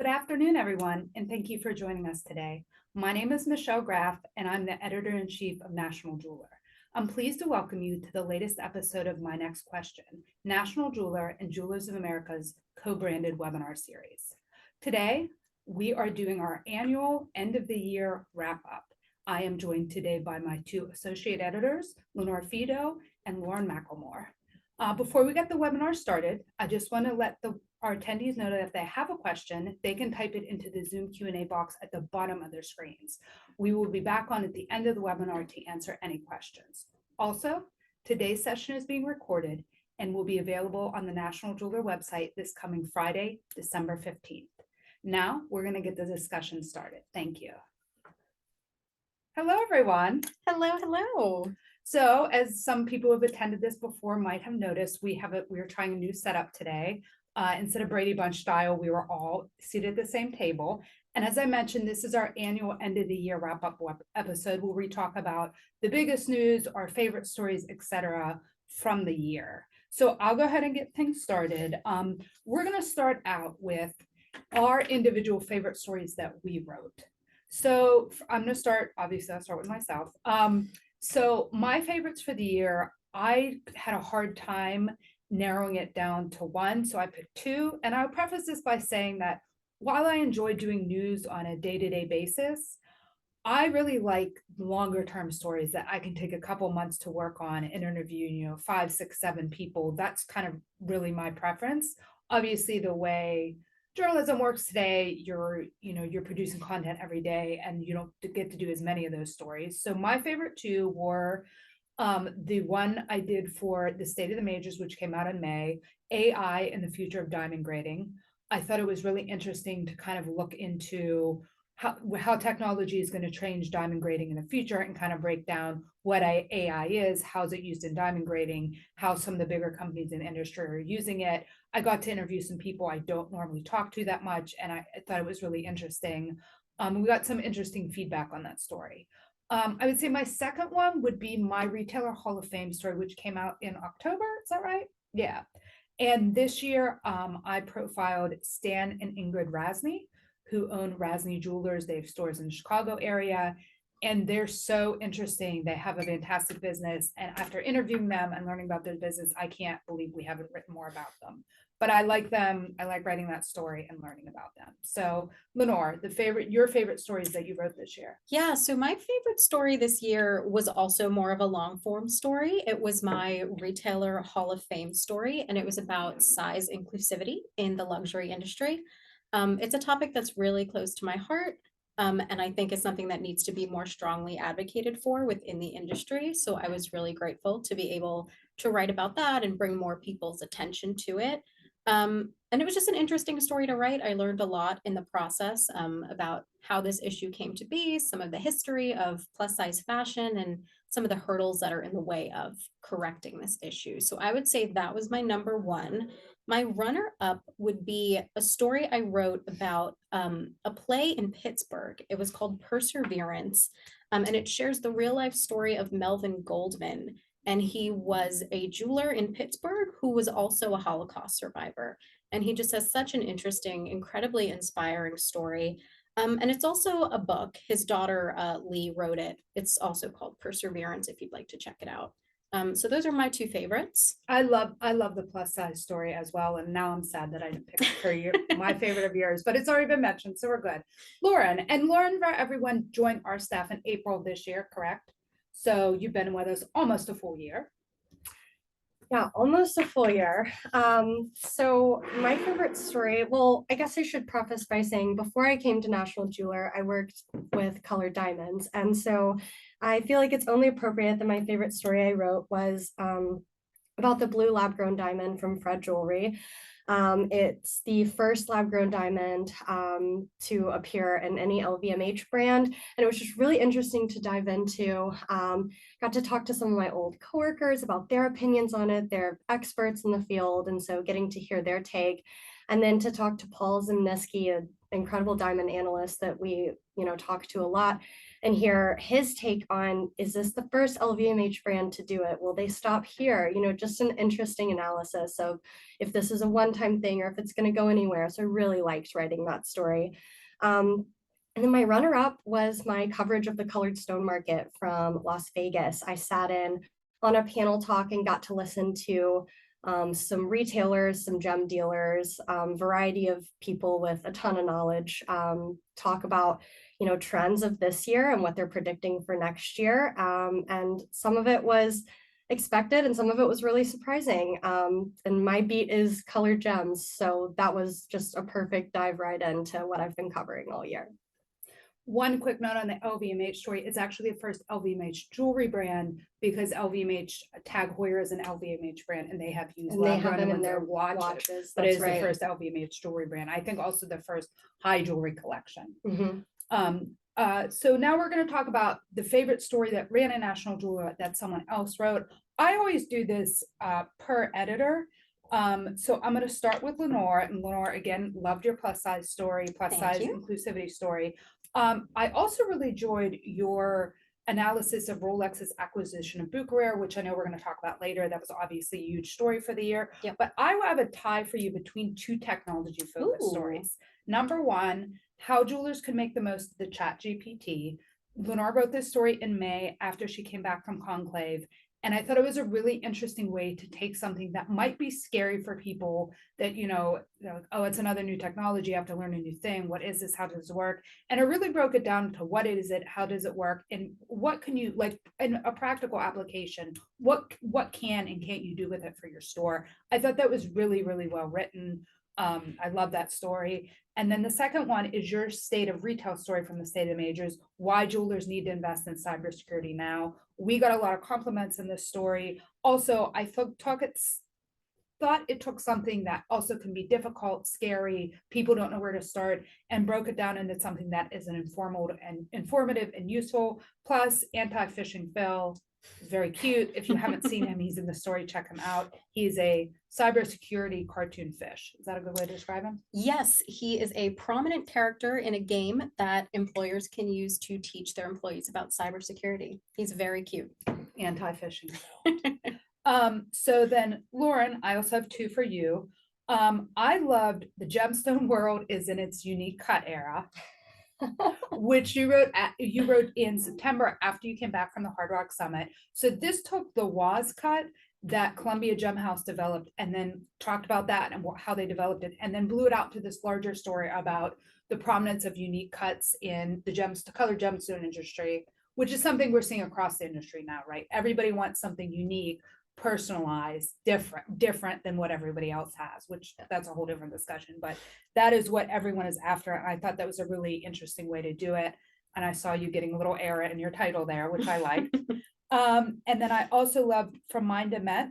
Good afternoon, everyone, and thank you for joining us today. My name is Michelle Graff, and I'm the editor-in-chief of National Jeweler. I'm pleased to welcome you to the latest episode of My Next Question, National Jeweler and Jewelers of America's co-branded webinar series. Today, we are doing our annual end-of-the-year wrap-up. I am joined today by my two associate editors, Lenore Fedow and McLemore. Before we get the webinar started, I just want to let our attendees know that if they have a question, they can type it into the Zoom Q&A box at the bottom of their screens. We will be back on at the end of the webinar to answer any questions. Also, today's session is being recorded and will be available on the National Jeweler website this coming Friday, December 15th. Now, we're going to get the discussion started. Thank you. Hello, everyone. Hello. So, as some people who have attended this before might have noticed, we're trying a new setup today. Instead of Brady Bunch style, we were all seated at the same table. And as I mentioned, this is our annual end of the year wrap-up episode where we talk about the biggest news, our favorite stories, etc., from the year. So I'll go ahead and get things started. We're going to start out with our individual favorite stories that we wrote. So I'm going to start, obviously I'll start with myself. So my favorites for the year, I had a hard time narrowing it down to one, so I picked two. And I'll preface this by saying that while I enjoy doing news on a day-to-day basis, I really like longer term stories that I can take a couple months to work on and interview, 5, 6, 7 people. That's kind of really my preference. Obviously, the way journalism works today, you're producing content every day and you don't get to do as many of those stories. So my favorite two were the one I did for the State of the Majors, which came out in May, AI and the Future of Diamond Grading. I thought it was really interesting to kind of look into how technology is going to change diamond grading in the future and kind of break down what AI is, how's it used in diamond grading, how some of the bigger companies in the industry are using it. I got to interview some people I don't normally talk to that much, and I thought it was really interesting. We got some interesting feedback on that story. I would say my second one would be my Retailer Hall of Fame story, which came out in October. Is that right? Yeah. And this year, I profiled Stan and Ingrid Rasney, who own Rasney Jewelers. They have stores in the Chicago area, and they're so interesting. They have a fantastic business. And after interviewing them and learning about their business, I can't believe we haven't written more about them. But I like them. I like writing that story and learning about them. So, Lenore, your favorite stories that you wrote this year? Yeah, so my favorite story this year was also more of a long form story. It was my Retailer Hall of Fame story, and it was about size inclusivity in the luxury industry. It's a topic that's really close to my heart, and I think it's something that needs to be more strongly advocated for within the industry. So I was really grateful to be able to write about that and bring more people's attention to it. And it was just an interesting story to write. I learned a lot in the process about how this issue came to be, some of the history of plus size fashion, and some of the hurdles that are in the way of correcting this issue. So I would say that was my number one. My runner up would be a story I wrote about a play in Pittsburgh. It was called Perseverance, and it shares the real life story of Melvin Goldman. And he was a jeweler in Pittsburgh who was also a Holocaust survivor. And he just has such an interesting, incredibly inspiring story. And it's also a book. His daughter, Lee, wrote it. It's also called Perseverance, if you'd like to check it out. So those are my two favorites. I love the plus size story as well. And now I'm sad that I didn't pick it for you, my favorite of yours, but it's already been mentioned, so we're good. Lauren, for everyone, joined our staff in April this year, correct? So you've been with us almost a full year. Yeah, almost a full year. So my favorite story, well, I guess I should preface by saying before I came to National Jeweler, I worked with colored diamonds. And so I feel like it's only appropriate that my favorite story I wrote was about the blue lab-grown diamond from Fred Jewelry. It's the first lab-grown diamond to appear in any LVMH brand, and it was just really interesting to dive into. Got to talk to some of my old coworkers about their opinions on it. They're experts in the field, and so getting to hear their take, and then to talk to Paul Zimniski, an incredible diamond analyst that we talk to a lot, and hear his take on, is this the first LVMH brand to do it? Will they stop here? You know, just an interesting analysis of if this is a one-time thing or if it's going to go anywhere. So I really liked writing that story. And then my runner-up was my coverage of the colored stone market from Las Vegas. I sat in on a panel talk and got to listen to some retailers, some gem dealers, variety of people with a ton of knowledge, talk about, you know, trends of this year and what they're predicting for next year. And some of it was expected and some of it was really surprising. And my beat is colored gems. So that was just a perfect dive right into what I've been covering all year. One quick note on the LVMH story, it's actually the first LVMH jewelry brand because LVMH Tag Heuer is an LVMH brand and they have used And they lab have grown them in ones their or watches, watches. but it That's is right. the first LVMH jewelry brand. I think also the first high jewelry collection. So now we're going to talk about the favorite story that ran in National Jeweler that someone else wrote. I always do this per editor. So I'm going to start with Lenore, and Lenore, again, loved your plus size story, plus Thank size you. inclusivity story. I also really enjoyed your analysis of Rolex's acquisition of Bucherer, which I know we're going to talk about later. That was obviously a huge story for the year. Yep. But I have a tie for you between two technology focused Ooh. stories. Number one, how jewelers could make the most of the Chat GPT. Lenore wrote this story in May after she came back from Conclave. And I thought it was a really interesting way to take something that might be scary for people that, you know, oh, it's another new technology. You have to learn a new thing. What is this? How does it work? And it really broke it down to what is it? How does it work? And what can you, like, in a practical application, what can and can't you do with it for your store? I thought that was really, really well written. I love that story. And then the second one is your state of retail story from the State of Majors, why jewelers need to invest in cybersecurity now. We got a lot of compliments in this story. Also, I thought it took something that also can be difficult, scary, people don't know where to start, and broke it down into something that is an informative and useful. Plus, anti-phishing Phil is very cute. If you haven't seen him, he's in the story, check him out. He's a cybersecurity cartoon fish. Is that a good way to describe him? Yes, he is a prominent character in a game that employers can use to teach their employees about cybersecurity. He's very cute. Anti-phishing Phil. So then Lauren, I also have two for you. I loved the gemstone world is in its unique cut era, which you wrote in September after you came back from the Hard Rock Summit. So this took the WAS cut that Columbia Gem House developed and then talked about that and how they developed it, and then blew it out to this larger story about the prominence of unique cuts in the colored gemstone industry, which is something we're seeing across the industry now, right? Everybody wants something unique, personalized, different than what everybody else has, which that's a whole different discussion, but that is what everyone is after. And I thought that was a really interesting way to do it. And I saw you getting a little error in your title there, which I liked. And then I also loved From Mind to Met,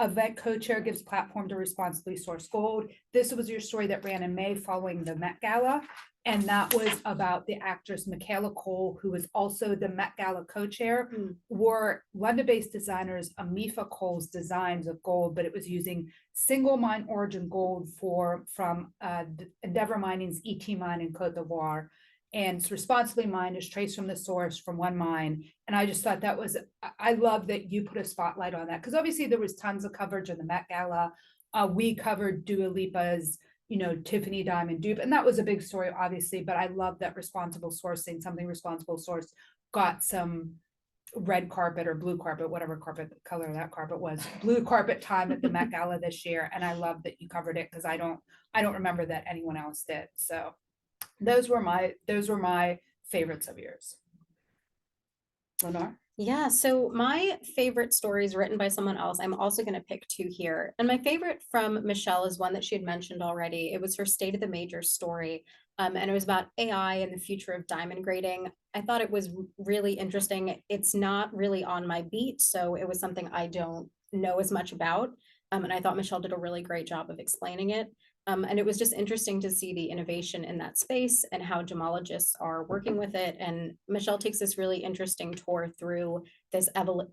event co-chair gives platform to responsibly source gold. This was your story that ran in May following the Met Gala. And that was about the actress Michaela Cole, who was also the Met Gala co-chair, wore London-based designers Amifa Cole's designs of gold, but it was using single mine origin gold from Endeavour Mining's ET mine in Cote d'Ivoire. And it's responsibly mined, is traced from the source from one mine. And I just thought that was, I love that you put a spotlight on that, because obviously there was tons of coverage in the Met Gala. We covered Dua Lipa's, you know, Tiffany Diamond dupe, and that was a big story, obviously, but I love that responsible sourcing, something responsible source got some red carpet or blue carpet, whatever carpet color that carpet was, blue carpet time at the Met Gala this year. And I love that you covered it, because I don't remember that anyone else did. So those were my favorites of yours. Lenore? Yeah, so my favorite stories written by someone else, I'm also going to pick two here. And my favorite from Michelle is one that she had mentioned already. It was her State of the Major story. And it was about AI and the future of diamond grading. I thought it was really interesting. It's not really on my beat, so it was something I don't know as much about. And I thought Michelle did a really great job of explaining it. And it was just interesting to see the innovation in that space and how gemologists are working with it. And Michelle takes this really interesting tour through this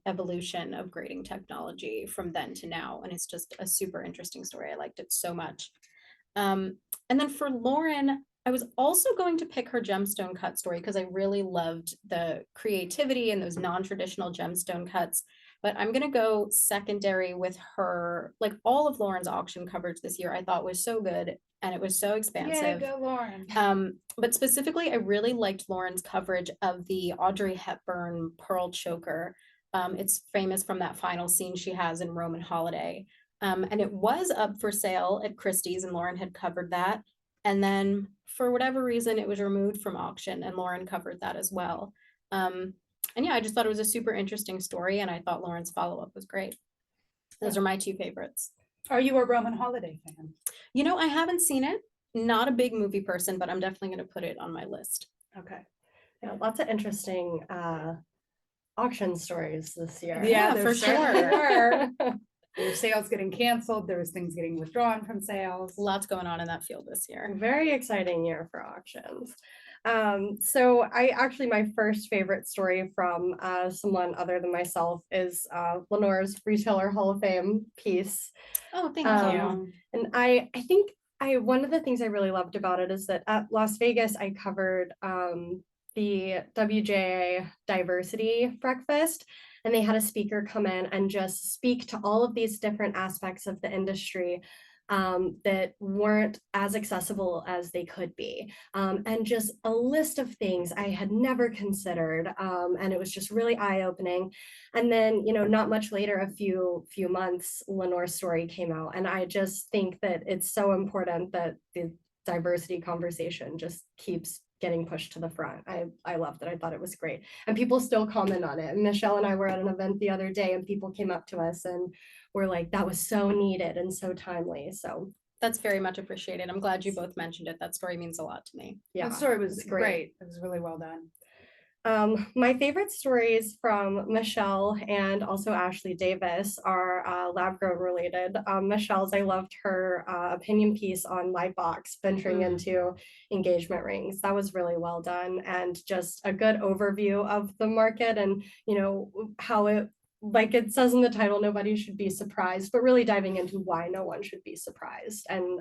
evolution of grading technology from then to now. And it's just a super interesting story. I liked it so much. And then for Lauren, I was also going to pick her gemstone cut story because I really loved the creativity and those non-traditional gemstone cuts. But I'm gonna go secondary with her, like all of Lauren's auction coverage this year, I thought was so good and it was so Yeah, expansive. go Lauren. But specifically, I really liked Lauren's coverage of the Audrey Hepburn pearl choker. It's famous from that final scene she has in Roman Holiday. And it was up for sale at Christie's, and Lauren had covered that. And then for whatever reason, it was removed from auction, and Lauren covered that as well. And yeah, I just thought it was a super interesting story, and I thought Lauren's follow-up was great. Those are my two favorites. Are you a Roman Holiday fan? You know, I haven't seen it. Not a big movie person, but I'm definitely going to put it on my list. Okay. Yeah, lots of interesting auction stories this year. Yeah, there for certainly sure. were. There were sales getting canceled. There was things getting withdrawn from sales. Lots going on in that field this year. Very exciting year for auctions. So my first favorite story from someone other than myself is Lenore's Retailer Hall of Fame piece. Oh, thank Um, you. And I think one of the things I really loved about it is that at Las Vegas, I covered the WJA diversity breakfast, and they had a speaker come in and just speak to all of these different aspects of the industry that weren't as accessible as they could be. And just a list of things I had never considered. And it was just really eye-opening. And then, not much later, a few months, Lenore's story came out. And I just think that it's so important that the diversity conversation just keeps getting pushed to the front. I loved it. I thought it was great. And people still comment on it. And Michelle and I were at an event the other day, and people came up to us and were like, that was so needed and so timely. So That's very much appreciated. I'm glad you both mentioned it. That story means a lot to me. yeah, The story was it's great. It was really well done. My favorite stories from Michelle and also Ashley Davis are lab grown related. Michelle's, I loved her opinion piece on Lightbox venturing into engagement rings. That was really well done, and just a good overview of the market and how it, like it says in the title, nobody should be surprised, but really diving into why no one should be surprised. And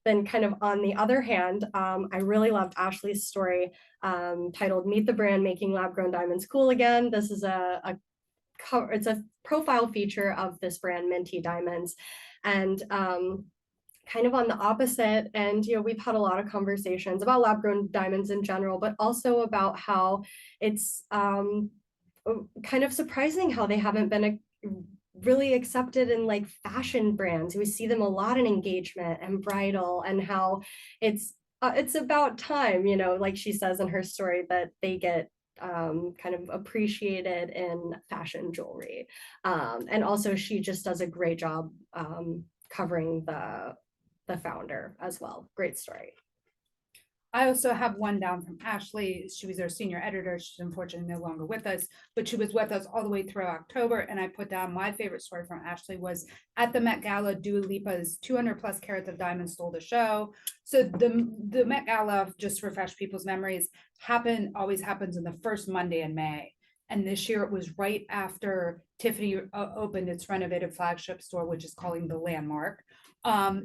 then kind of on the other hand, I really loved Ashley's story titled Meet the Brand, Making Lab Grown Diamonds Cool Again. This is it's a profile feature of this brand, Minty Diamonds. And kind of on the opposite end, we've had a lot of conversations about lab grown diamonds in general, but also about how it's kind of surprising how they haven't been really accepted in like fashion brands. We see them a lot in engagement and bridal, and how it's about time, like she says in her story, that they get kind of appreciated in fashion jewelry. And also she just does a great job covering the founder as well. Great story. I also have one down from Ashley. She was our senior editor. She's unfortunately no longer with us, but she was with us all the way through October. And I put down my favorite story from Ashley was at the Met Gala, Dua Lipa's 200 plus carats of diamonds stole the show. So the Met Gala, just to refresh people's memories, always happens in the first Monday in May. And this year it was right after Tiffany opened its renovated flagship store, which is calling the Landmark.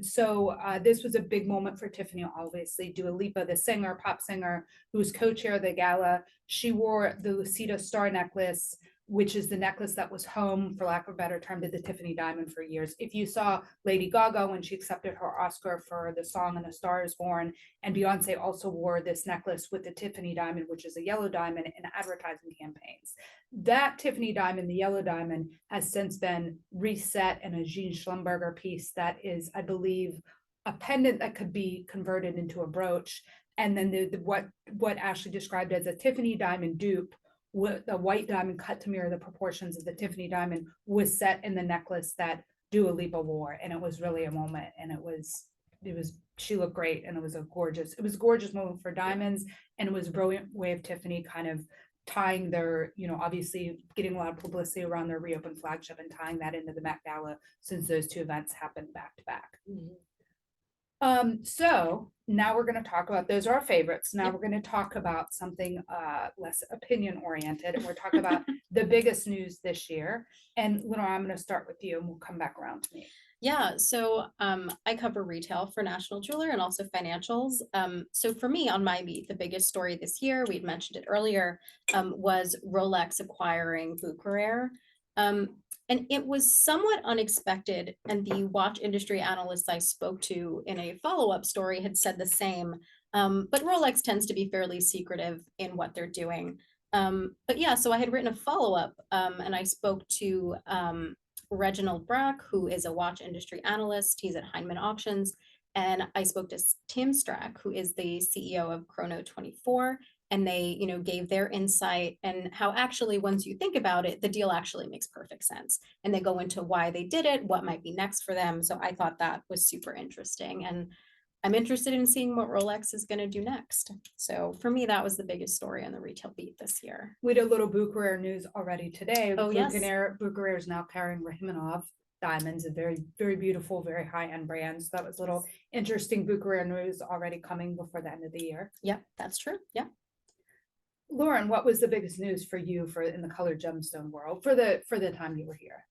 So this was a big moment for Tiffany, obviously. Dua Lipa, the singer, pop singer, who was co-chair of the gala, she wore the Lucida star necklace, which is the necklace that was home, for lack of a better term, to the Tiffany diamond for years. If you saw Lady Gaga when she accepted her Oscar for the song And a Star is Born, and Beyonce also wore this necklace with the Tiffany diamond, which is a yellow diamond, in advertising campaigns. That Tiffany diamond, the yellow diamond, has since been reset in a Jean Schlumberger piece that is, I believe, a pendant that could be converted into a brooch. And then what Ashley described as a Tiffany diamond dupe, with a white diamond cut to mirror the proportions of the Tiffany diamond, was set in the necklace that Dua Lipa wore. And it was really a moment. And she looked great. And it was a gorgeous moment for diamonds. And it was a brilliant way of Tiffany kind of tying their, obviously getting a lot of publicity around their reopened flagship and tying that into the Met Gala, since those two events happened back to back. So now we're gonna talk about, those are our favorites. Now we're gonna talk about something less opinion oriented, and we're talking about the biggest news this year. And Lenore, I'm gonna start with you and we'll come back around to me. Yeah, so I cover retail for National Jeweler and also financials. So for me on my beat, the biggest story this year, we'd mentioned it earlier, was Rolex acquiring Bucherer. And it was somewhat unexpected, and the watch industry analysts I spoke to in a follow-up story had said the same. But Rolex tends to be fairly secretive in what they're doing. But yeah, so I had written a follow-up, and I spoke to Reginald Brack, who is a watch industry analyst. He's at Heinemann Auctions. And I spoke to Tim Strack, who is the CEO of Chrono 24. And they, gave their insight and how actually, once you think about it, the deal actually makes perfect sense. And they go into why they did it, what might be next for them. So I thought that was super interesting. And I'm interested in seeing what Rolex is going to do next. So for me, that was the biggest story on the retail beat this year. We did a little Bucherer news already today. Oh, yes. Bucherer is now carrying Rachmaninoff diamonds, a very, very beautiful, very high-end brand. So that was a little interesting Bucherer news already coming before the end of the year. Yep, that's true. Yeah. Lauren, what was the biggest news for you in the colored gemstone world for the time you were here?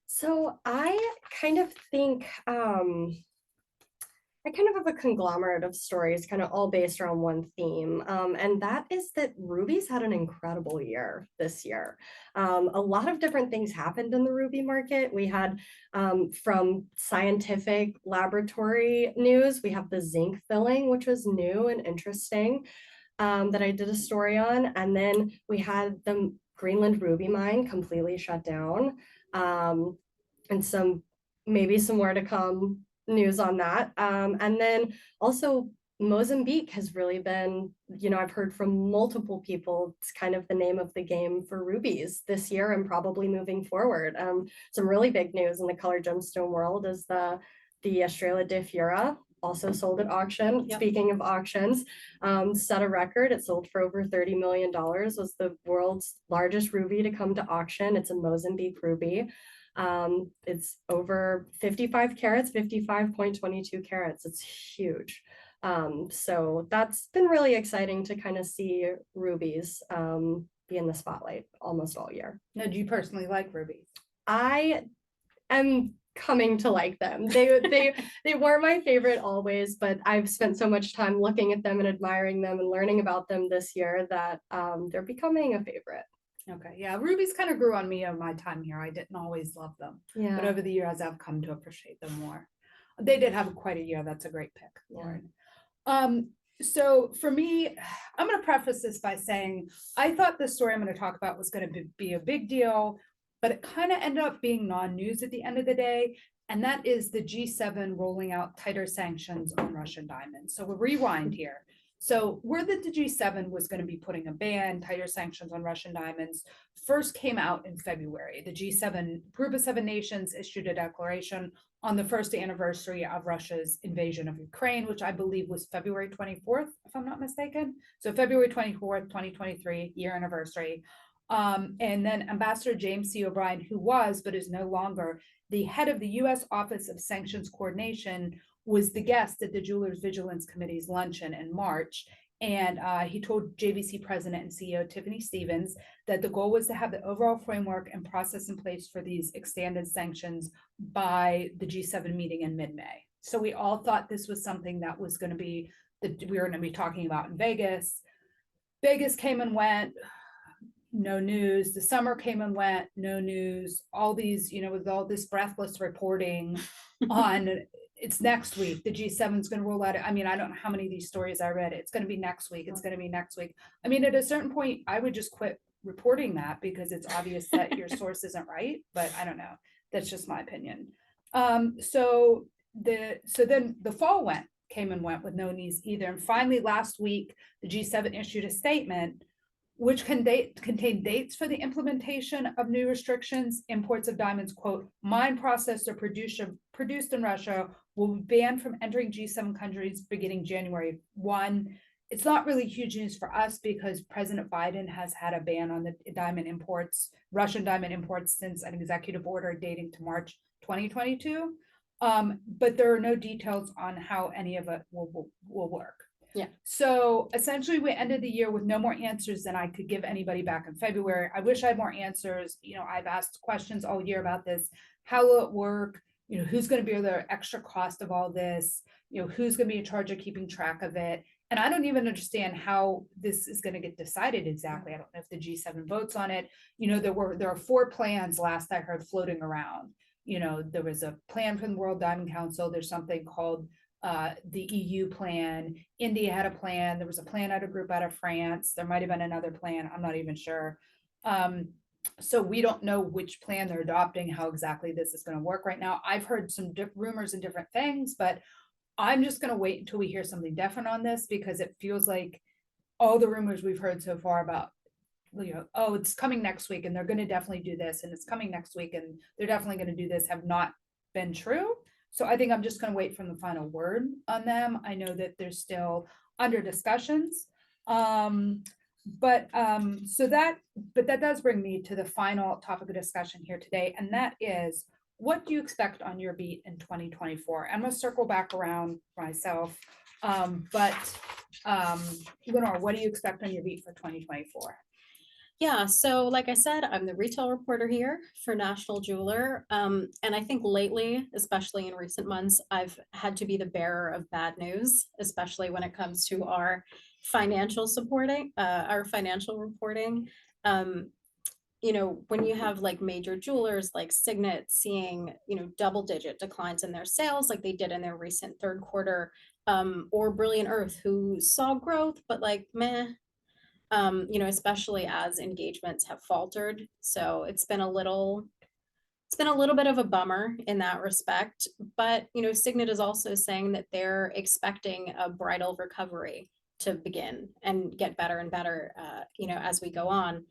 So I kind of think I kind of have a conglomerate of stories, kind of all based around one theme. And that is that rubies had an incredible year this year. A lot of different things happened in the ruby market. We had from scientific laboratory news, we have the zinc filling, which was new and interesting, that I did a story on. And then we had the Greenland ruby mine completely shut down. And maybe some more to come news on that. And then also Mozambique has really been, I've heard from multiple people, it's kind of the name of the game for rubies this year and probably moving forward. Some really big news in the colored gemstone world is the Estrella de Fura also sold at auction. Yep. Speaking of auctions, set a record. It sold for over $30 million, was the world's largest ruby to come to auction. It's a Mozambique ruby. It's over 55 carats, 55.22 carats. It's huge. So that's been really exciting to kind of see rubies be in the spotlight almost all year. Now, do you personally like rubies? I am coming to like them. They were my favorite always, but I've spent so much time looking at them and admiring them and learning about them this year that they're becoming a favorite. Okay, yeah, rubies kind of grew on me in my time here. I didn't always love them, Yeah. but over the years I've come to appreciate them more. They did have quite a year. That's a great pick, Lauren. So for me, I'm going to preface this by saying I thought the story I'm going to talk about was going to be a big deal, but it kind of ended up being non-news at the end of the day. And that is the G7 rolling out tighter sanctions on Russian diamonds. So we'll rewind here. So word that the G7 was going to be putting a ban, tighter sanctions on Russian diamonds, first came out in February. The G7 group of 7 nations issued a declaration on the first anniversary of Russia's invasion of Ukraine, which I believe was February 24th, if I'm not mistaken. So February 24th, 2023, year anniversary. And then Ambassador James C. O'Brien, who was, but is no longer, the head of the U.S. Office of Sanctions Coordination, was the guest at the Jewelers Vigilance Committee's luncheon in March. And he told JVC President and CEO Tiffany Stevens that the goal was to have the overall framework and process in place for these extended sanctions by the G7 meeting in mid-May. So we all thought this was something that was going to be, that we were going to be talking about in Vegas. Vegas came and went. No news. The summer came and went, no news. All these, with all this breathless reporting on it's next week. The G7 is going to roll out. I mean, I don't know how many of these stories I read. It's going to be next week. It's going to be next week. I mean, at a certain point, I would just quit reporting that because it's obvious that your source isn't right. But I don't know. That's just my opinion. So then the fall came and went with no news either. And finally, last week, the G7 issued a statement which contain dates for the implementation of new restrictions. Imports of diamonds, quote, mined, processed, or produced in Russia will be banned from entering G7 countries beginning January 1. It's not really huge news for us because President Biden has had a ban on the Russian diamond imports, since an executive order dating to March 2022. But there are no details on how any of it will work. Yeah. So essentially, we ended the year with no more answers than I could give anybody back in February. I wish I had more answers. I've asked questions all year about this. How will it work? Who's going to bear the extra cost of all this? Who's going to be in charge of keeping track of it? And I don't even understand how this is going to get decided exactly. I don't know if the G7 votes on it. There are 4 plans last I heard floating around. There was a plan from the World Diamond Council. There's something called the EU plan. India had a plan. There was a plan out of group out of France. There might have been another plan. I'm not even sure. So we don't know which plan they're adopting, how exactly this is going to work right now. I've heard some rumors and different things, but I'm just going to wait until we hear something definite on this, because it feels like all the rumors we've heard so far about, oh, it's coming next week and they're going to definitely do this, and it's coming next week and they're definitely going to do this, have not been true. So I think I'm just going to wait for the final word on them. I know that they're still under discussions. But that does bring me to the final topic of discussion here today, and that is, what do you expect on your beat in 2024? I'm going to circle back around myself, but Lenore, what do you expect on your beat for 2024? Yeah, so like I said, I'm the retail reporter here for National Jeweler. And I think lately, especially in recent months, I've had to be the bearer of bad news, especially when it comes to our financial reporting. When you have like major jewelers like Signet seeing, double-digit declines in their sales like they did in their recent third quarter, or Brilliant Earth, who saw growth, but like meh. Especially as engagements have faltered. So it's been a little bit of a bummer in that respect. But, Signet is also saying that they're expecting a bridal recovery to begin and get better and better, as we go on.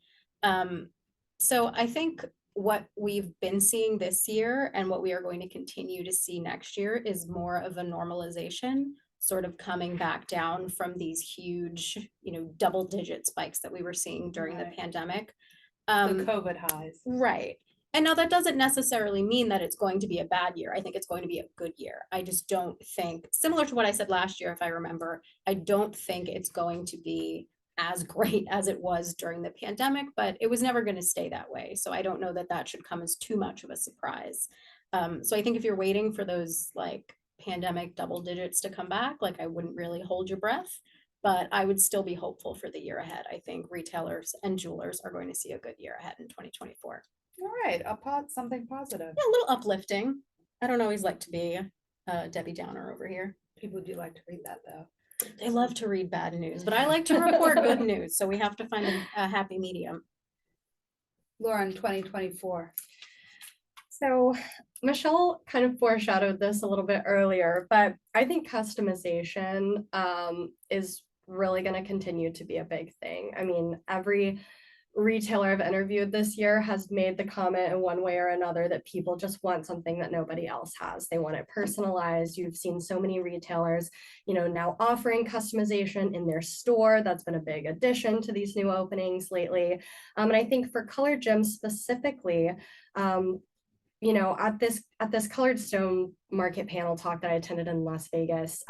So I think what we've been seeing this year and what we are going to continue to see next year is more of a normalization, sort of coming back down from these huge, double-digit spikes that we were seeing during the pandemic. The COVID highs. Right. And now that doesn't necessarily mean that it's going to be a bad year. I think it's going to be a good year. I just don't think, similar to what I said last year, if I remember, I don't think it's going to be as great as it was during the pandemic, but it was never going to stay that way. So I don't know that that should come as too much of a surprise. So I think if you're waiting for those like pandemic double digits to come back, like I wouldn't really hold your breath, but I would still be hopeful for the year ahead. I think retailers and jewelers are going to see a good year ahead in 2024. All right, something positive. Yeah, a little uplifting. I don't always like to be Debbie Downer over here. People do like to read that though. They love to read bad news, but I like to report good news. So we have to find a happy medium. Lauren, 2024. So Michelle kind of foreshadowed this a little bit earlier, but I think customization is really going to continue to be a big thing. I mean, every retailer I've interviewed this year has made the comment in one way or another that people just want something that nobody else has. They want it personalized. You've seen so many retailers, now offering customization in their store. That's been a big addition to these new openings lately. And I think for colored gems specifically, at this Colored Stone market panel talk that I attended in Las Vegas,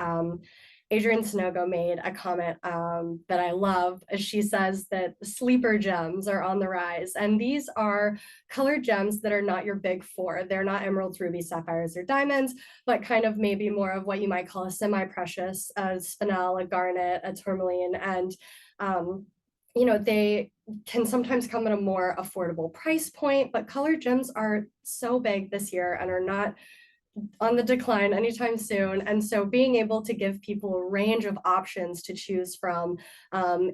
Adrienne Sonogo made a comment that I love. She says that sleeper gems are on the rise, and these are colored gems that are not your big four. They're not emeralds, rubies, sapphires, or diamonds, but kind of maybe more of what you might call a semi-precious, a spinel, a garnet, a tourmaline, and they can sometimes come at a more affordable price point, but colored gems are so big this year and are not on the decline anytime soon. And so being able to give people a range of options to choose from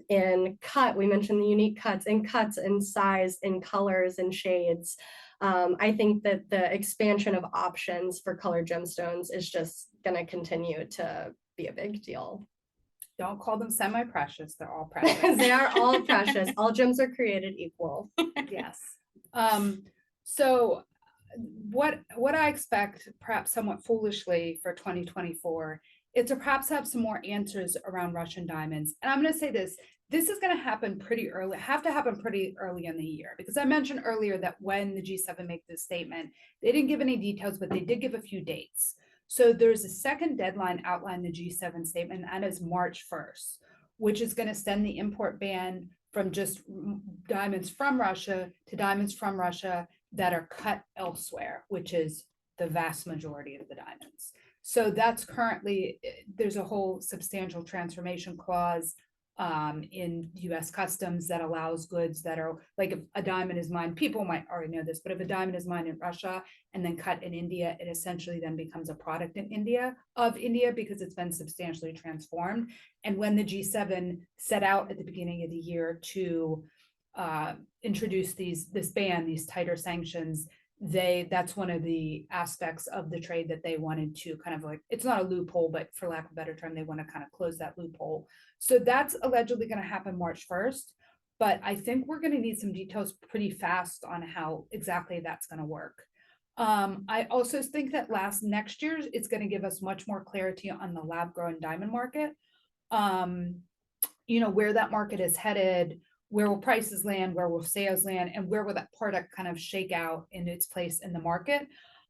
in cut, we mentioned the unique cuts, in size, in colors and shades. I think that the expansion of options for colored gemstones is just going to continue to be a big deal. Don't call them semi-precious. They're all precious. They are all precious. All gems are created equal. Yes. So what I expect, perhaps somewhat foolishly, for 2024 is to perhaps have some more answers around Russian diamonds. And I'm going to say this, this is going to happen pretty early, have to happen pretty early in the year, because I mentioned earlier that when the G7 make this statement, they didn't give any details, but they did give a few dates. So there's a second deadline outlined in the G7 statement, and that is March 1st, which is going to send the import ban from just diamonds from Russia to diamonds from Russia that are cut elsewhere, which is the vast majority of the diamonds. So that's currently, there's a whole substantial transformation clause in US customs that allows goods that are like, if a diamond is mined, people might already know this, but if a diamond is mined in Russia and then cut in India, it essentially then becomes a product in India because it's been substantially transformed. And when the G7 set out at the beginning of the year to introduce this ban, these tighter sanctions, that's one of the aspects of the trade that they wanted to kind of like, it's not a loophole, but for lack of a better term, they want to kind of close that loophole. So that's allegedly going to happen March 1st. But I think we're going to need some details pretty fast on how exactly that's going to work. I also think that next year it's going to give us much more clarity on the lab grown diamond market. Where that market is headed, where will prices land, where will sales land, and where will that product kind of shake out in its place in the market.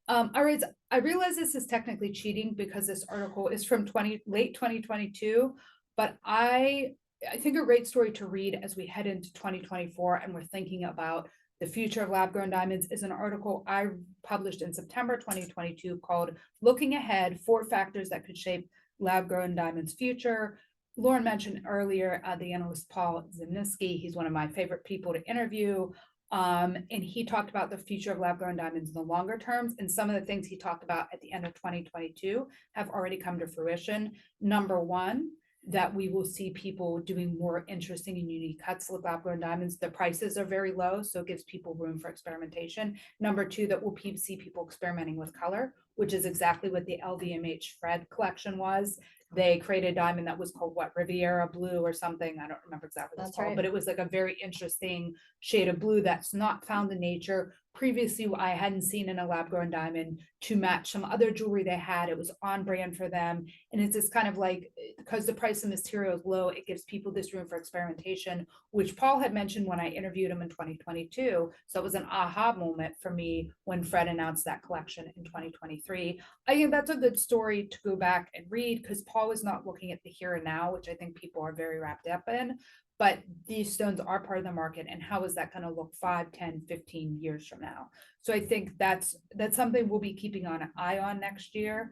I realize this is technically cheating because this article is from late 2022, but I think a great story to read as we head into 2024 and we're thinking about the future of lab grown diamonds is an article I published in September 2022 called Looking Ahead: 4 Factors That Could Shape Lab Grown Diamonds' Future. Lauren mentioned earlier the analyst Paul Zimnisky. He's one of my favorite people to interview. And he talked about the future of lab grown diamonds in the longer terms. And some of the things he talked about at the end of 2022 have already come to fruition. Number one, that we will see people doing more interesting and unique cuts with lab grown diamonds. The prices are very low, so it gives people room for experimentation. Number two, that we'll see people experimenting with color, which is exactly what the LVMH Fred collection was. They created a diamond that was called Riviera Blue or something. I don't remember exactly what it's called, but it was like a very interesting shade of blue that's not found in nature. Previously, I hadn't seen in a lab grown diamond to match some other jewelry they had. It was on brand for them. And it's this kind of like, because the price of material is low, it gives people this room for experimentation, which Paul had mentioned when I interviewed him in 2022. So it was an aha moment for me when Fred announced that collection in 2023. I think that's a good story to go back and read because Paul is not looking at the here and now, which I think people are very wrapped up in. But these stones are part of the market, and how is that going to look 5, 10, 15 years from now? So I think that's something we'll be keeping an eye on next year.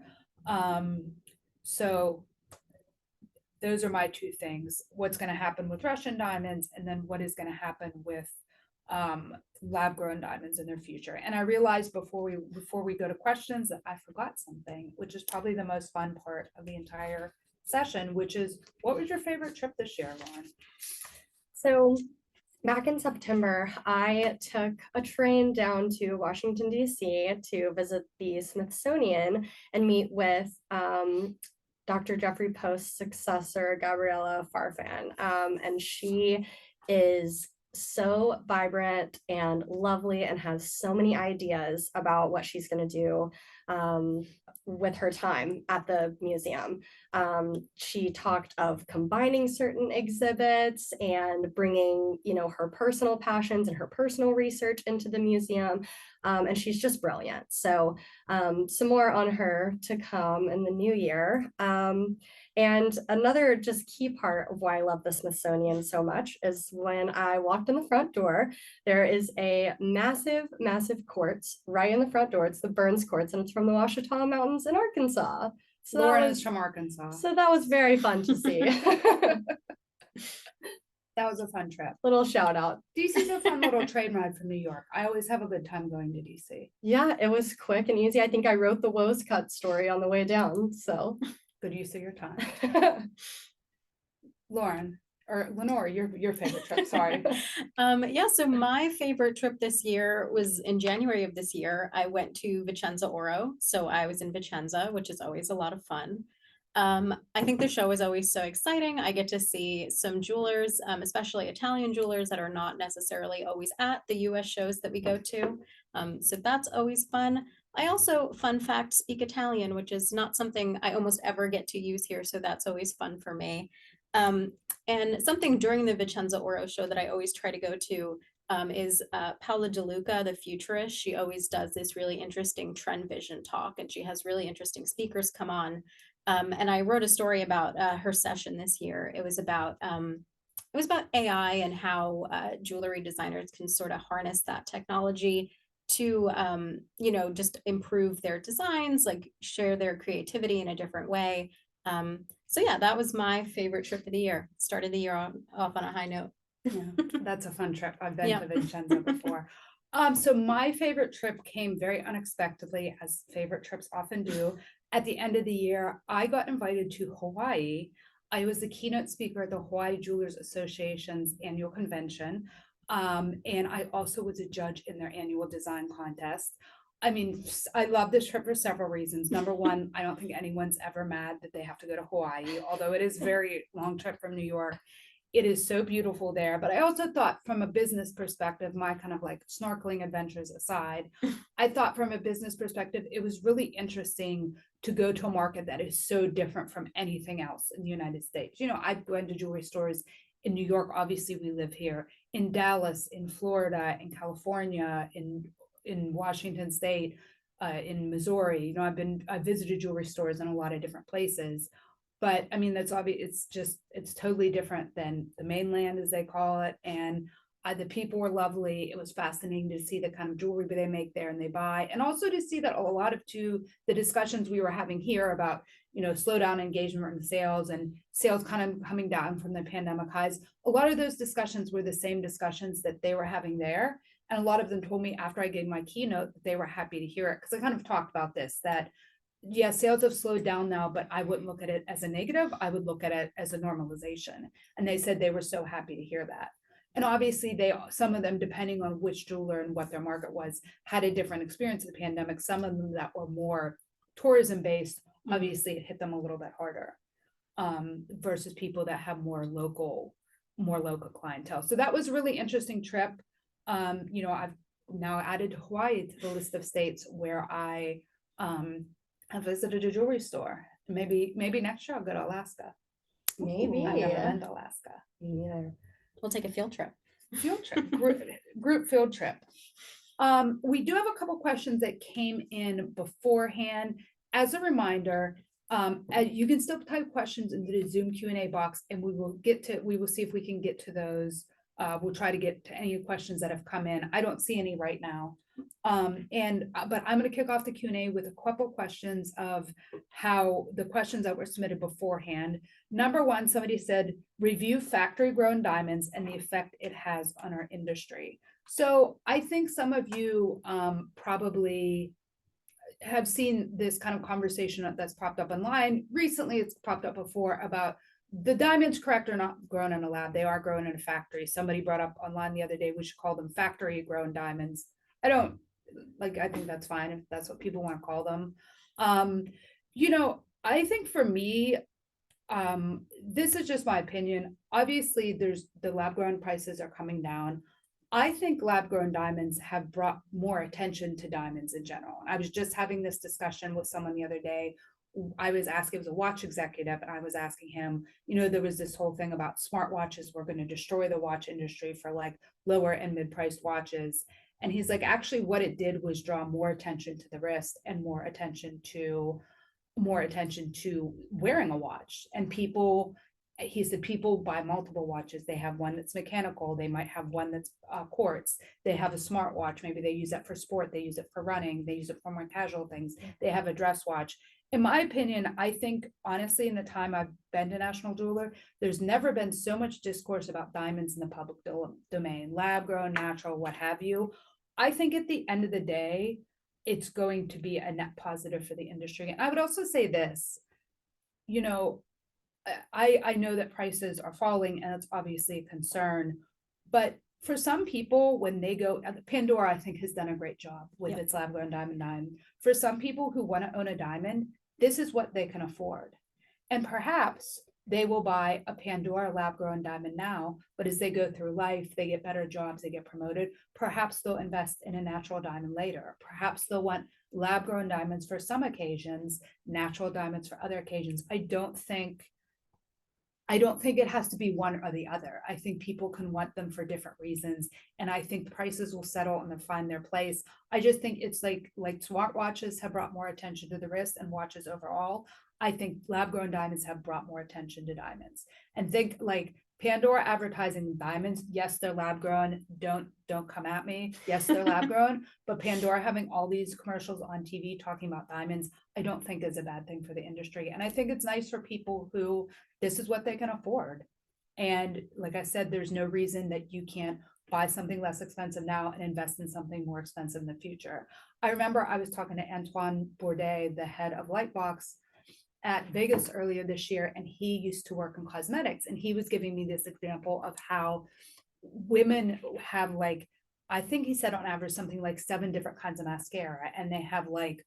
So those are my 2 things: what's going to happen with Russian diamonds, and then what is going to happen with lab grown diamonds in their future. And I realized before we go to questions that I forgot something, which is probably the most fun part of the entire session, which is, what was your favorite trip this year, Lauren? So back in September, I took a train down to Washington, D.C. to visit the Smithsonian and meet with Dr. Jeffrey Post's successor, Gabriella Farfan. And she is so vibrant and lovely and has so many ideas about what she's going to do with her time at the museum. She talked of combining certain exhibits and bringing, her personal passions and her personal research into the museum. And she's just brilliant. So some more on her to come in the new year. And another just key part of why I love the Smithsonian so much is when I walked in the front door, there is a massive, massive quartz right in the front door. It's the Burns Quartz, and it's from the Ouachita Mountains in Arkansas. So Lauren is from Arkansas. So that was very fun to see. That was a fun trip. Little shout out. DC's a fun little train ride from New York. I always have a good time going to DC. Yeah, it was quick and easy. I think I wrote the Woes Cut story on the way down, so. Good use of your time. Lauren, or Lenore, your favorite trip, sorry. Yeah, so my favorite trip this year was in January of this year. I went to Vicenza Oro. So I was in Vicenza, which is always a lot of fun. I think the show is always so exciting. I get to see some jewelers, especially Italian jewelers that are not necessarily always at the US shows that we go to. So that's always fun. I also, fun fact, speak Italian, which is not something I almost ever get to use here. So that's always fun for me. And something during the Vicenza Oro show that I always try to go to is Paola DeLuca, the futurist. She always does this really interesting trend vision talk, and she has really interesting speakers come on. And I wrote a story about her session this year. It was about AI and how jewelry designers can sort of harness that technology to just improve their designs, like share their creativity in a different way. So yeah, that was my favorite trip of the year. Started the year off on a high note. Yeah, that's a fun trip. I've been Yeah. to Vincenzo before. So my favorite trip came very unexpectedly, as favorite trips often do. At the end of the year, I got invited to Hawaii. I was the keynote speaker at the Hawaii Jewelers Association's annual convention. And I also was a judge in their annual design contest. I mean, I love this trip for several reasons. Number one, I don't think anyone's ever mad that they have to go to Hawaii, although it is a very long trip from New York. It is so beautiful there. But I also thought from a business perspective, my kind of like snorkeling adventures aside, I thought from a business perspective, it was really interesting to go to a market that is so different from anything else in the United States. You know, I've gone to jewelry stores in New York. Obviously, we live here, in Dallas, in Florida, in California, in Washington State, in Missouri. You know, I visited jewelry stores in a lot of different places. But I mean, that's obvious. It's totally different than the mainland, as they call it. And the people were lovely. It was fascinating to see the kind of jewelry they make there and they buy. And also to see that a lot of the discussions we were having here about, slowdown engagement and sales kind of coming down from the pandemic highs. A lot of those discussions were the same discussions that they were having there. And a lot of them told me after I gave my keynote that they were happy to hear it. Because I kind of talked about this, that yeah, sales have slowed down now, but I wouldn't look at it as a negative. I would look at it as a normalization. And they said they were so happy to hear that. And obviously some of them, depending on which jeweler and what their market was, had a different experience of the pandemic. Some of them that were more tourism based, obviously it hit them a little bit harder, versus people that have more local clientele. So that was a really interesting trip. I've now added Hawaii to the list of states where I visited a jewelry store. Maybe next year I'll go to Alaska. Maybe. I've never been to Alaska. Me neither. We'll take a field trip. Group field trip. We do have a couple questions that came in beforehand. As a reminder, you can still type questions into the Zoom Q&A box, and we will see if we can get to those. We'll try to get to any questions that have come in. I don't see any right now. But I'm going to kick off the Q&A with a couple questions of how the questions that were submitted beforehand. Number one, somebody said, review factory grown diamonds and the effect it has on our industry. So I think some of you probably have seen this kind of conversation that's popped up online. Recently, it's popped up before about the diamonds, correct, are not grown in a lab. They are grown in a factory. Somebody brought up online the other day, we should call them factory grown diamonds. I think that's fine if that's what people want to call them. I think for me, this is just my opinion. Obviously, the lab grown prices are coming down. I think lab grown diamonds have brought more attention to diamonds in general. I was just having this discussion with someone the other day. I was asking, it was a watch executive, and I was asking him, there was this whole thing about smartwatches were going to destroy the watch industry for like lower and mid-priced watches. And he's like, actually, what it did was draw more attention to the wrist and more attention to wearing a watch. And he said people buy multiple watches. They have one that's mechanical. They might have one that's quartz. They have a smartwatch. Maybe they use that for sport. They use it for running. They use it for more casual things. They have a dress watch. In my opinion, I think, honestly, in the time I've been to National Jeweler, there's never been so much discourse about diamonds in the public domain, lab grown, natural, what have you. I think at the end of the day, it's going to be a net positive for the industry. And I would also say this, I know that prices are falling and it's obviously a concern, but for some people, when they go, Pandora, I think, has done a great job with its lab grown diamond. For some people who want to own a diamond, this is what they can afford. And perhaps they will buy a Pandora lab grown diamond now, but as they go through life, they get better jobs, they get promoted. Perhaps they'll invest in a natural diamond later. Perhaps they'll want lab grown diamonds for some occasions, natural diamonds for other occasions. I don't think I don't think it has to be one or the other. I think people can want them for different reasons. And I think prices will settle and they'll find their place. I just think it's like smartwatches have brought more attention to the wrist and watches overall. I think lab grown diamonds have brought more attention to diamonds. And think like Pandora advertising diamonds. Yes, they're lab grown. Don't come at me. Yes, they're lab grown. But Pandora having all these commercials on TV talking about diamonds, I don't think is a bad thing for the industry. And I think it's nice for people who this is what they can afford. And like I said, there's no reason that you can't buy something less expensive now and invest in something more expensive in the future. I remember I was talking to Antoine Bourdet, the head of Lightbox at Vegas earlier this year, and he used to work in cosmetics. And he was giving me this example of how women have like, I think he said on average something like 7 different kinds of mascara, and they have like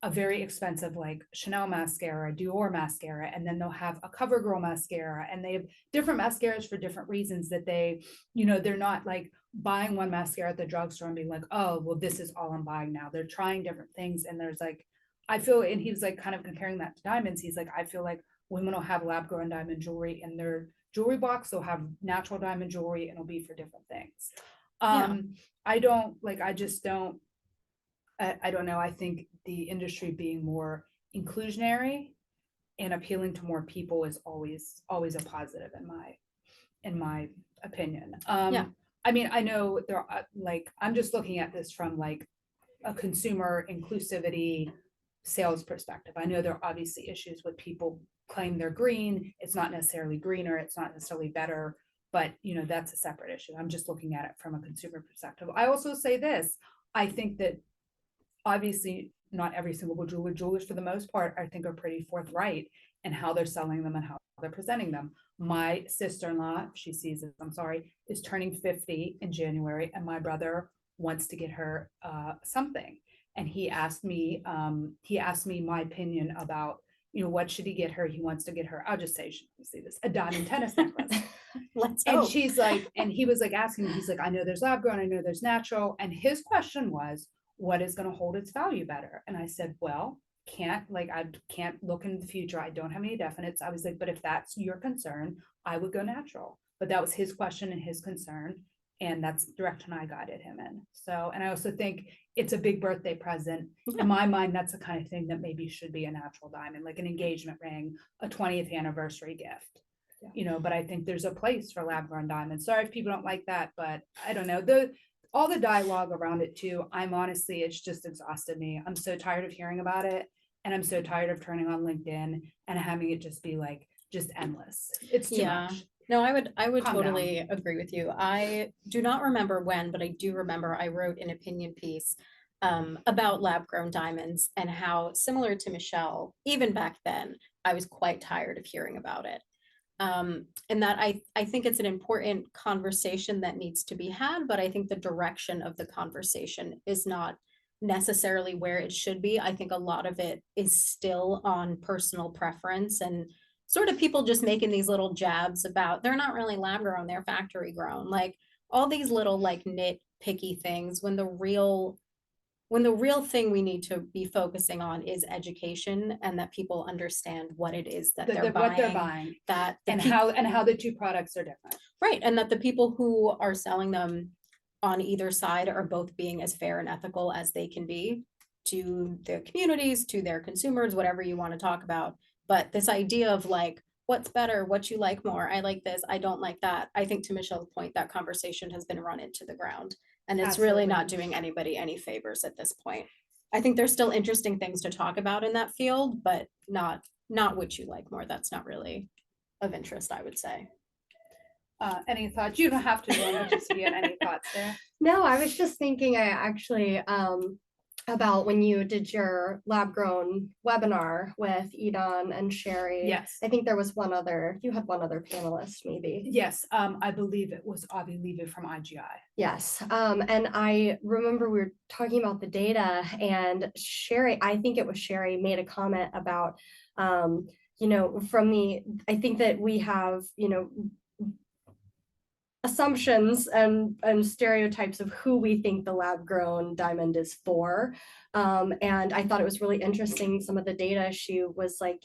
a very expensive like Chanel mascara, Dior mascara, and then they'll have a CoverGirl mascara, and they have different mascaras for different reasons that they, they're not like buying one mascara at the drugstore and being like, oh, well, this is all I'm buying now. They're trying different things. And there's like, I feel, and he was like kind of comparing that to diamonds. He's like, I feel like women will have lab grown diamond jewelry in their jewelry box. They'll have natural diamond jewelry and it'll be for different things. I don't like, I just don't, I don't know. I think the industry being more inclusionary and appealing to more people is always a positive in my opinion. I mean, I know there are like, I'm just looking at this from like a consumer inclusivity sales perspective. I know there are obviously issues with people claim they're green. It's not necessarily greener. It's not necessarily better, but that's a separate issue. I'm just looking at it from a consumer perspective. I also say this, I think that obviously not every single jewelers for the most part, I think are pretty forthright in how they're selling them and how they're presenting them. My sister-in-law, if she sees it, I'm sorry, is turning 50 in January, and my brother wants to get her something. And he asked me my opinion about, what should he get her? He wants to get her, I'll just say, see this, a diamond tennis necklace. And she's like, and he was like asking me, he's like, I know there's lab grown, I know there's natural. And his question was, what is going to hold its value better? And I said, well, I can't look in the future. I don't have any definites. I was like, but if that's your concern, I would go natural. But that was his question and his concern. And that's the direction I guided him in. So, and I also think it's a big birthday present. In my mind, that's the kind of thing that maybe should be a natural diamond, like an engagement ring, a 20th anniversary gift. But I think there's a place for lab grown diamonds. Sorry if people don't like that, but I don't know. All the dialogue around it too, it's just exhausted me. I'm so tired of hearing about it. And I'm so tired of turning on LinkedIn and having it just be like, just endless. It's too much. No, I would Calm totally agree with you. I do not remember when, but I do remember I wrote an opinion piece about lab grown diamonds and how, similar to Michelle, even back then, I was quite tired of hearing about it. And that I think it's an important conversation that needs to be had, but I think the direction of the conversation is not necessarily where it should be. I think a lot of it is still on personal preference and sort of people just making these little jabs about they're not really lab grown, they're factory grown, like all these little like nitpicky things when the real thing we need to be focusing on is education and that people understand what it is that they're buying, that how the two products are different. Right. And that the people who are selling them on either side are both being as fair and ethical as they can be to their communities, to their consumers, whatever you want to talk about. But this idea of like, what's better, what you like more, I like this, I don't like that. I think to Michelle's point, that conversation has been run into the ground. And it's really not doing anybody any favors at this point. I think there's still interesting things to talk about in that field, but not what you like more. That's not really of interest, I would say. Any thoughts? You don't have to know what you see. Any thoughts there? No, I was just thinking I actually about when you did your lab grown webinar with Edon and Sherry. Yes. I think there was you had one other panelist maybe. Yes. I believe it was Avi Levy from IGI. Yes. And I remember we were talking about the data and I think it was Sherry made a comment about, I think that we have, assumptions and stereotypes of who we think the lab grown diamond is for. And I thought it was really interesting. Some of the data she was like,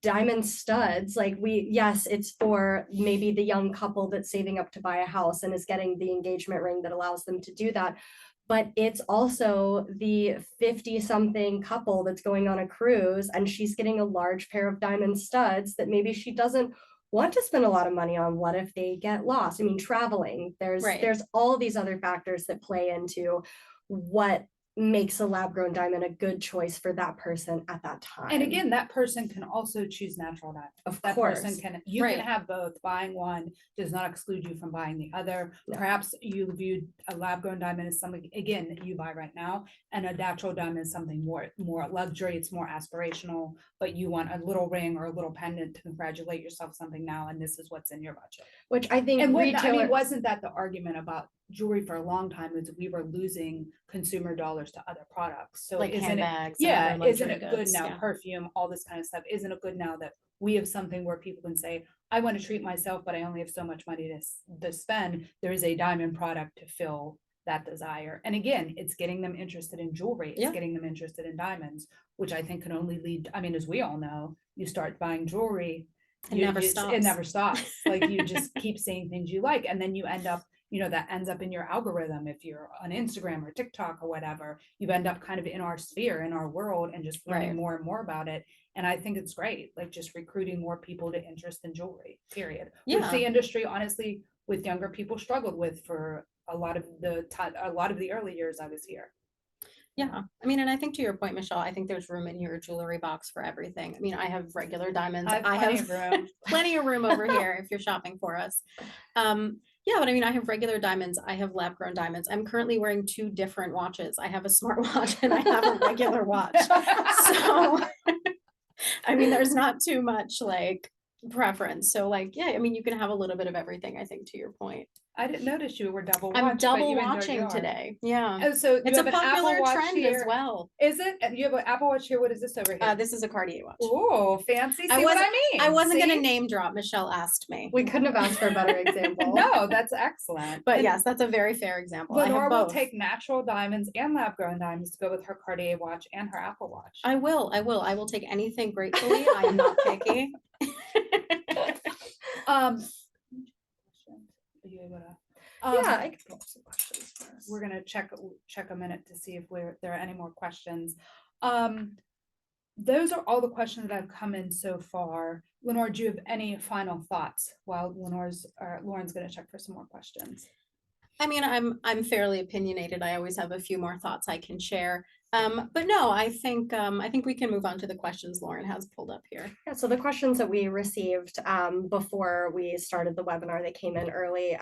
diamond studs, like yes, it's for maybe the young couple that's saving up to buy a house and is getting the engagement ring that allows them to do that. But it's also the 50 something couple that's going on a cruise and she's getting a large pair of diamond studs that maybe she doesn't want to spend a lot of money on. What if they get lost? I mean, traveling, Right. there's all these other factors that play into what makes a lab grown diamond a good choice for that person at that time. And again, that person can also choose natural diamond. Of That course. person can, you Right. can have both. Buying one does not exclude you from buying the other. No. Perhaps you viewed a lab grown diamond as something, again, that you buy right now, and a natural diamond is something more luxury, it's more aspirational, but you want a little ring or a little pendant to congratulate yourself something now, and this is what's in your budget. Which I think And I mean, retailers, wasn't that the argument about jewelry for a long time, is we were losing consumer dollars to other products? So Like isn't it, handbags. and yeah, other isn't luxury it good goods, now, yeah. perfume, all this kind of stuff, isn't it good now that we have something where people can say, I want to treat myself, but I only have so much money to spend. There is a diamond product to fill that desire. And again, it's getting them interested in jewelry, it's Yeah. getting them interested in diamonds, which I think can only lead, I mean, as we all know, you start buying jewelry, It never it stops. never stops. Like you just keep seeing things you like, and then you end up, that ends up in your algorithm. If you're on Instagram or TikTok or whatever, you end up kind of in our sphere, in our world, and just learning Right. more and more about it. And I think it's great, like just recruiting more people to interest in jewelry, period. Which Yeah. the industry, honestly, with younger people struggled with for a lot of the early years I was here. Yeah, I mean, and I think to your point, Michelle, I think there's room in your jewelry box for everything. I mean, I have regular diamonds. I have I plenty have of room. plenty of room over here if you're shopping for us. Yeah, but I mean, I have regular diamonds. I have lab grown diamonds. I'm currently wearing 2 different watches. I have a smartwatch and I have a regular watch. So, I mean, there's not too much like preference. So like, yeah, I mean, you can have a little bit of everything, I think, to your point. I didn't notice you were double watched. I'm but double you enjoyed watching yours. today. Yeah. Oh, so It's you a have an Apple popular Watch trend here. as well. Is it? You have an Apple Watch here. What is this over here? This is a Cartier watch. Oh, fancy. See I what I wasn't- mean? I wasn't See? gonna name drop. Michelle asked me. we couldn't have asked for a better example. No, that's excellent. But And yes, that's a very fair example. I Lenore have will both. take natural diamonds and lab grown diamonds to go with her Cartier watch and her Apple Watch. I will. I will take anything gratefully. I am not picky. Are you able to? Yeah, I can pull up some questions first. We're gonna check a minute to see if there are any more questions. Those are all the questions that have come in so far. Lenore, do you have any final thoughts while Lauren's gonna check for some more questions? I mean, I'm fairly opinionated. I always have a few more thoughts I can share. But no, I think we can move on to the questions Lauren has pulled up here. Yeah, so the questions that we received before we started the webinar, they came in early.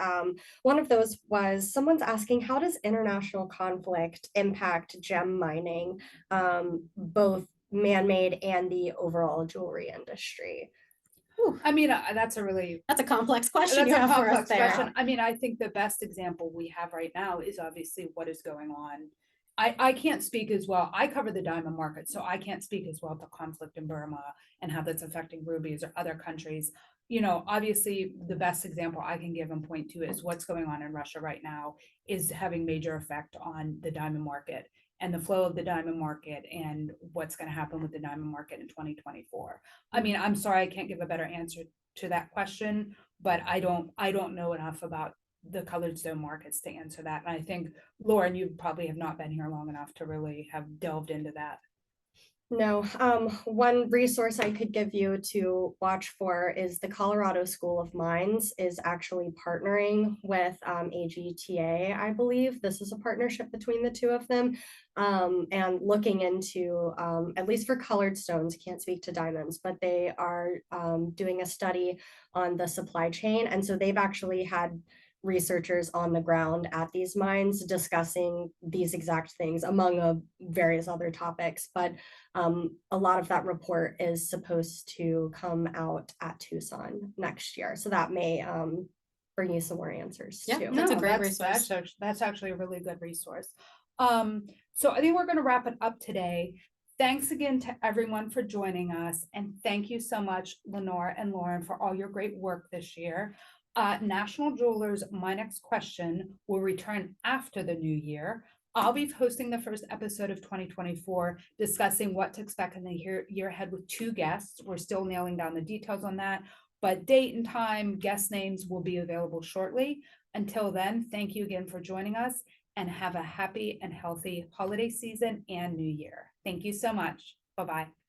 One of those was someone's asking, how does international conflict impact gem mining, both man-made and the overall jewelry industry? I mean, that's a complex question that's you a have for us complex there. question. I mean, I think the best example we have right now is obviously what is going on. I can't speak as well. I cover the diamond market, so I can't speak as well to conflict in Burma and how that's affecting rubies or other countries. Obviously the best example I can give and point to is what's going on in Russia right now is having major effect on the diamond market and the flow of the diamond market and what's going to happen with the diamond market in 2024. I mean, I'm sorry, I can't give a better answer to that question, but I don't know enough about the colored stone markets to answer that. And I think, Lauren, you probably have not been here long enough to really have delved into that. No, one resource I could give you to watch for is the Colorado School of Mines is actually partnering with AGTA, I believe. This is a partnership between the two of them, and looking into, at least for colored stones, can't speak to diamonds, but they are doing a study on the supply chain. And so they've actually had researchers on the ground at these mines discussing these exact things among various other topics. But a lot of that report is supposed to come out at Tucson next year. So that may bring you some more answers Yeah, too. That's a great resource. That's actually a really good resource. So I think we're going to wrap it up today. Thanks again to everyone for joining us. And thank you so much, Lenore and Lauren, for all your great work this year. National Jewelers, my next question will return after the new year. I'll be hosting the first episode of 2024, discussing what to expect in the year ahead with 2 guests. We're still nailing down the details on that, but date and time, guest names will be available shortly. Until then, thank you again for joining us, and have a happy and healthy holiday season and new year. Thank you so much. Bye-bye.